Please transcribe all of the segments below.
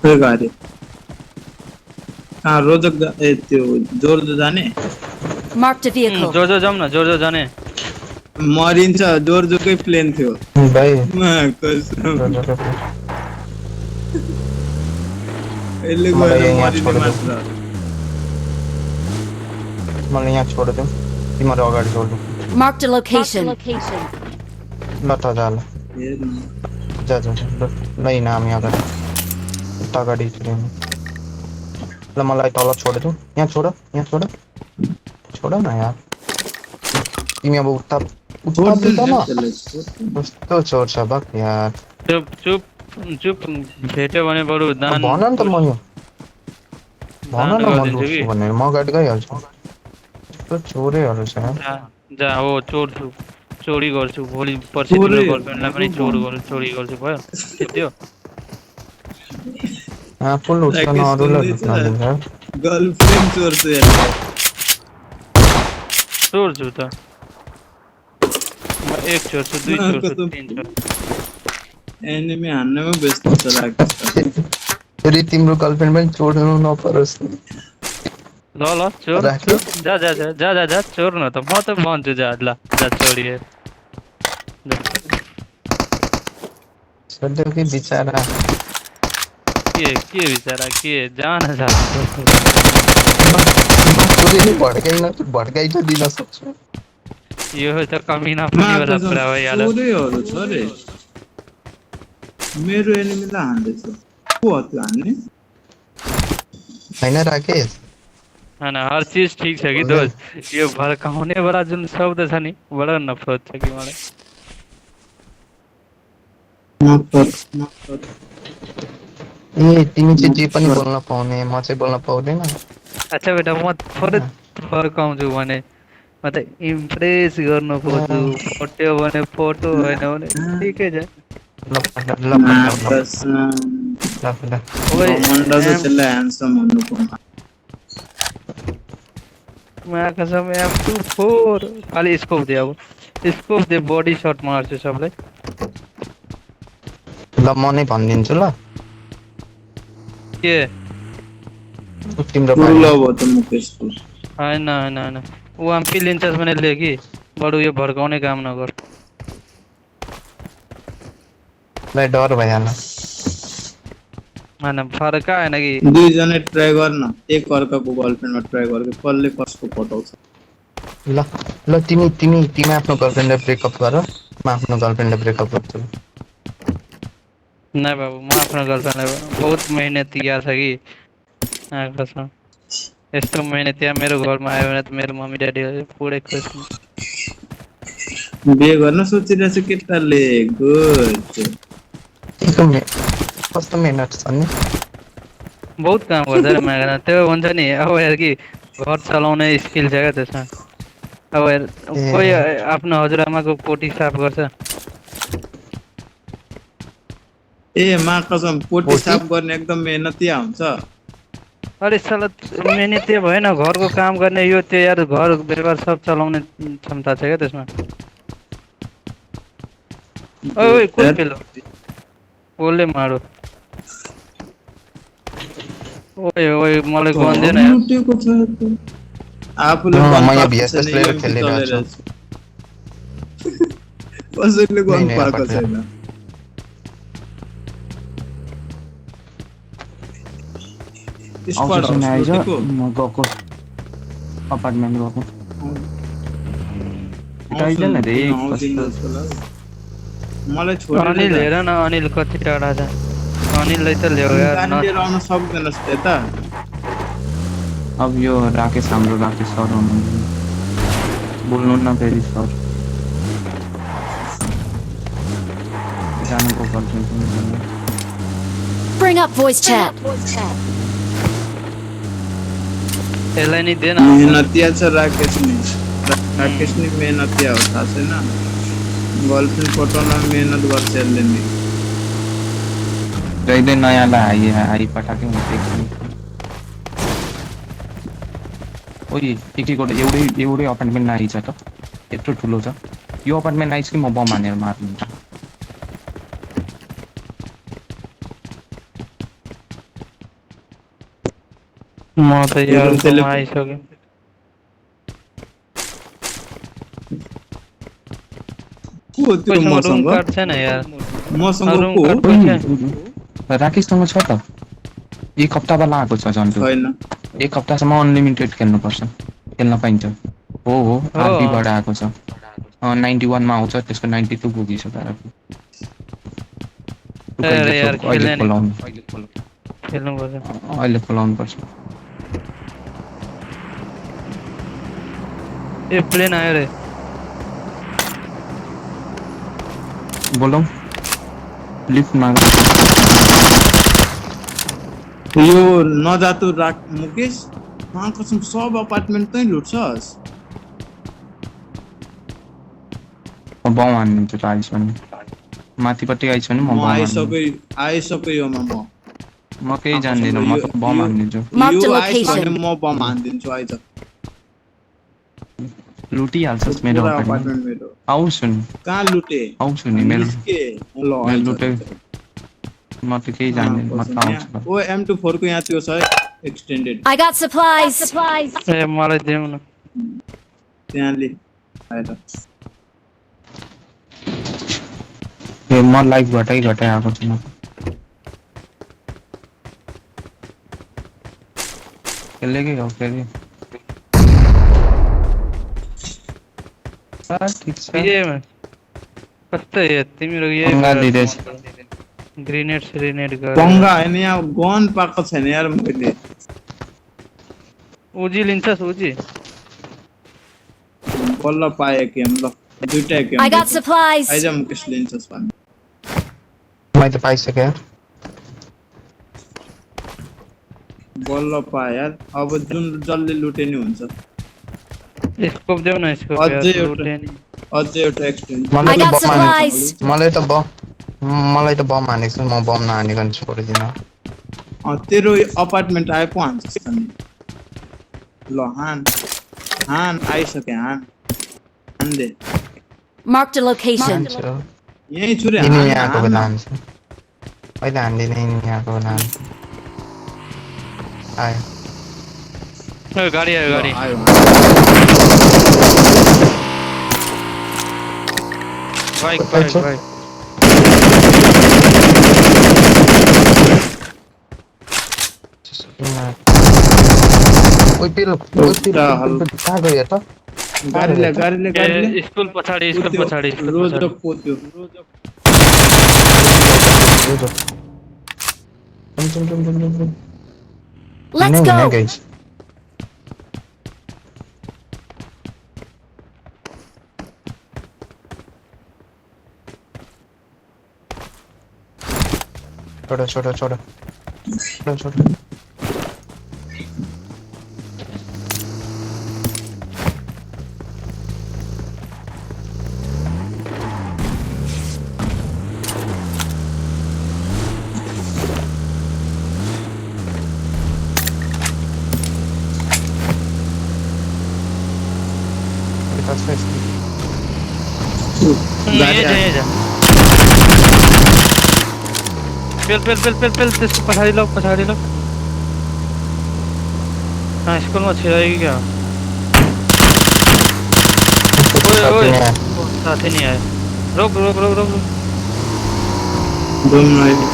खै गरे रोजक त्यो जोर्जो जाने Marked a vehicle. जो जो जाऊँ न जो जाने मरिन्छ जोर्जोकै प्लेन थियो भाइ कसम यसले मलाई गएर यहाँ मरिने छोडिदेऊ मात्र मलाई यहाँ छोडिदेऊ तिमीहरू अगाडि छोडिदेऊ Marked a location. ल त जा ल हेर्नु जा जा जा, ल ल हिँड हामी अगाडि उता अगाडि छिर्यौँ ल मलाई तल छोडिदेऊ यहाँ छोड छोड न यार तिमी अब उता उता छोड्छु बुझ नि न त्यसलाई छोड्छु कस्तो छोड्छ बक यार चुप चुप चुप भेट्यो भने बरु दान भन नि त म यो भन दान न म गरिदिन्छु लुट्छु कि भनेर म अगाडि गइहाल्छु कस्तो चोरेहरू छ यार जा हो चोर्छु चोरी गर्छु भोलि पर्सि तिम्रो चोरै गर्लफ्रेन्डलाई पनि चोरी गर्छु भयो त्यति हो आफू लुट्छ न राकेश अरूलाई सुन्दैछ लुट्न दिन्छ गर्लफ्रेन्ड चोर्छु यसलाई चोर्छु त म एक चोर्छु दुई चोर्छु तीन चोर्छु एनिमी हान्नेमा व्यस्त छ राकेश फेरि तिम्रो गर्लफ्रेन्ड पनि चोर्नु नपरोस् ल ल चोर राकेश जा जा जा जा जा जा चोर न त म त भन्छु जा ल जा चोरिए छोडिदेऊ कि बिचरा के बिचारा के जान जा छोरीले भड्काइ त दिन सक्छु यो त कमिना पनि होला पुरा भइहाल्यो चोरैहरू छ रे मेरो एनिमीलाई हान्दैछ को हो त्यो हान्ने होइन राकेश हैन हर चीज ठीक छ कि दोस्त यो भड्काउने वाला जुन शब्द छ नि बडा नफरत छ कि मलाई ए तिमी चाहिँ जे पनि बोल्न पाउने म चाहिँ बोल्न पाउँदैन अच्छा बेटा म थोरै फर्काउँछु भने म त इम्प्रेस गर्नु खोज्छु फोटो भने फोटो होइन भने ठिकै छ ल ओए मन्डा त त्यसलाई ह्यान्डसम भन्नु पर्छ कसम M24 खाली स्कोप दे अब स्कोप दे बॉडी शॉट मार्छु सबलाई ल म नै भनिदिन्छु ल के तिम्रो ल बारेमा भयो त मुकेशको हैन ऊ एमपी लिन्छस् भने ले कि बडु यो भड्काउने काम नगर मलाई डर भइहाल्यो हैन फरक हैन कि दुईजनै ट्राई गर्न एक अर्काको गर्लफ्रेन्डमा ट्राई गर्दै कसले कसको पटाउँछ ल ल तिमी आफ्नो गर्लफ्रेन्डलाई ब्रेकअप गर म आफ्नो गर्लफ्रेन्डलाई ब्रेकअप गर्छु नै बाबु म आफ्नो गर्लफ्रेन्डलाई बहुत मेहनतिया छ कि कसम यस्तो मेहनतिया मेरो घरमा आयो भने त मेरो मम्मी ड्याडी पुरै खुश बिहे गर्न सोचिरहेछ केटाले गुड कस्तो मेहनत छ नि बहुत काम गर्छ रे मागा त्यो हुन्छ नि अब यार कि घर चलाउने स्किल छ क्या त्यसमा अब यार कोही आफ्नो हजुरआमाको पोटी साफ गर्छ ए मा कसम पोटी साफ गर्ने एकदम मेहनतिया हुन्छ अरे साला मेहनतिया भएन घरको काम गर्ने यो त्यो यार घर व्यवहार सब चलाउने क्षमता छ क्या त्यसमा ओए कुन पेलो ओले मारो ओए ओए मलाई गन्दैन यार लुटेको छ आफूले म गन यहाँ पाएको VSS छैन प्लेयर एमपी खेलिरहेको छु। चलाइरहेछ कसैले गन नहीं, पाएको पक्का। छैन स्क्वाड आउँछ हाउस आइज लुटेको म गएको अपार्टमेन्ट गएको आइज न रे मलाई अनिल छोडेर हेर न अनिल कति टाढा छ अनिललाई त ल्याऊ यार न लिएर आउन सक्दैनस् यता अब यो राकेश हाम्रो राकेश सर हुनुहुन्छ बोल्नु न फेरि सर जानुको गर्छन् Bring up voice chat. यसलाई नि देन मेहनतिया छ राकेश नि मेहनतिया हो थाहा छैन गर्लफ्रेन्ड पटाउन मेहनत गर्छ यसले नि जहिले नयाँलाई आइपठाएको हुन्छ एकछिन ओइ एकैकोट एउटै अपार्टमेन्ट आइछ त यत्रो ठुलो छ यो अपार्टमेन्ट आइज कि म बम हानेर मार्नु म त यार त्यसले- आइसक्यो को त्यो कोहीसँग रुम मसँग कार्ड छैन यार मसँग रुम को कार्ड कोही राकेशसँग छ त एक हप्ता बाद आएको छ झन्डु छैन एक हप्तासम्म अनलिमिटेड खेल्नुपर्छ खेल्न पाइन्छ हो आरबीबाट आएको छ 91 मा आउँछ त्यसको 92 पुगिसक्यो अरे यार अहिले खेल्ने खोलाउनु खेल्नु पर्छ अहिले खोलाउनु पर्छ ए प्लेन आयो रे बोलाऊ लिफ्ट माग यो नजातु राख मुकेश कसम सब अपार्टमेन्ट तै लुट्छस् बम हान्नुहुन्छ त आइस भने माथिपट्टि आइस भने म म बम हान्छु आइसक्यो योमा म केही जान्दिनँ म त बम हान्दिन्छु Marked a यो आइस भने location. म बम हानिदिन्छु आइज लुटिहाल्छस् मेरो पुरा अगाडि अपार्टमेन्ट मेरो आउँछु नि कहाँ लुटे आउँछु नि मेरो निस्के ल मेरो आइज लुटे म त केही जान्दिनँ म त आउँछु ओ M24 को यहाँ त्यो छ एक्सटेन्डेड I got supplies. ए मलाई देऊ न त्यहाँ ले आएर ए म लाइभबाटै घटाइ आएको छु म खेलेकै हो फेरि ठिक छ पिएमा कस्तो यो तिम्रो अङ्गाली रहेछ ग्रेनेड ग्रेनेड पंगा हैन यहाँ गन पाएको छैन यार मैले उजी लिन्छस् उजी बल्ल पाए केम ल दुईटा केम I got supplies. आइज मुकेश लिन्छस् भने मैले त पाइसकेँ बल्ल पाए यार अब जुन जसले लुटे नि हुन्छ स्कोप देऊ न स्कोप अझै यार एउटा लुटे नि अझै एउटा एक्सटेन्ड I मलाई got त बम हानेको supplies. मलाई त बम हानेको छु म बम नहानेको नि छोडिदिन तेरो अपार्टमेन्ट आए पो हान्छस् त नि ल हान हान आइसके हान हान्दे Marked a location. हान्छु यही छुरे यिनी हान यहाँको हान बेला हान्छु अहिले हान्दिनँ यिनी यहाँको बेला हान्छु आयो ओ गाडी आयो गाडी आयो बाइक कतै बाइक छ? बाइक ओइ पिल कहाँ गयो त गाडीले गाडीले गाडीले ए स्कुल पछाडी स्कुल पछाडी स्कुल रोज पछाडी पोत्यो Let's go. छोड़ छोड़ छोड़ छोड़ छोड़ यही जा पेल त्यसको पछाडि लौ स्कुलमा छिरायो कि क्या ओए साथी नहीं आए रोक घुम्न आइले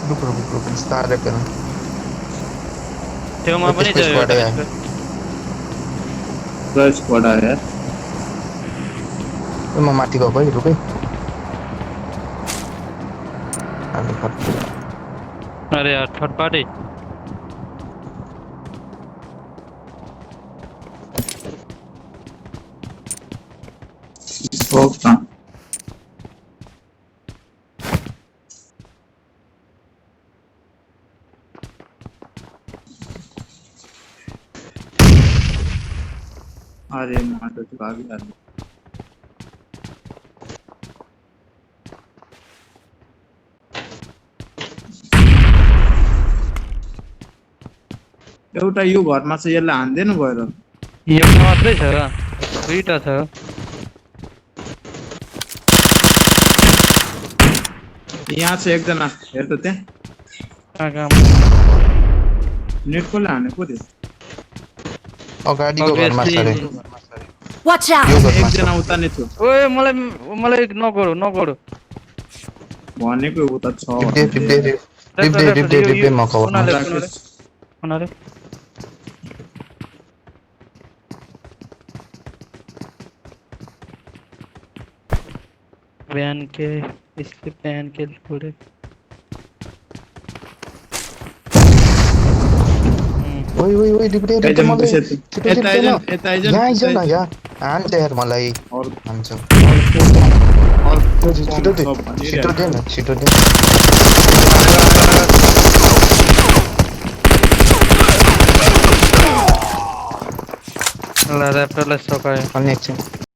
रुक बिस्तारै गरौँ छेउमा पनि छ त्यसको एउटा स्क्वाड र स्क्वाड आयो यार म माथि गएको है रुकै हामी फट अरे यार थर्ड पार्टी ओके अरे माटो तो भाग यार एउटा यो घरमा चाहिँ यसलाई हान्दैन गएर एउटा मात्रै छ दुईटा छ यहाँ छ एकजना हेर त त्यहाँ कहाँ कहाँ नेट कसले हानेको त्यो अगाडिको घरमा छ अरे Watch out! यो घरमा छ एकजना उता नै थियो ओए मलाई मलाई नगरौ नगरौ भनेको उता छ डिब्बे म कभरमा उनीहरू बिहान के इसके बिहान के पूरे ओइ डिब्बे आइज म मलाई त्यसै यता आइज यता आइज यहाँ आइज न यार हान्छ यार मलाई हान्छ छिटो दे छिटो दे ल ऱ्याप्टरलाई सकायो अनि एकछिन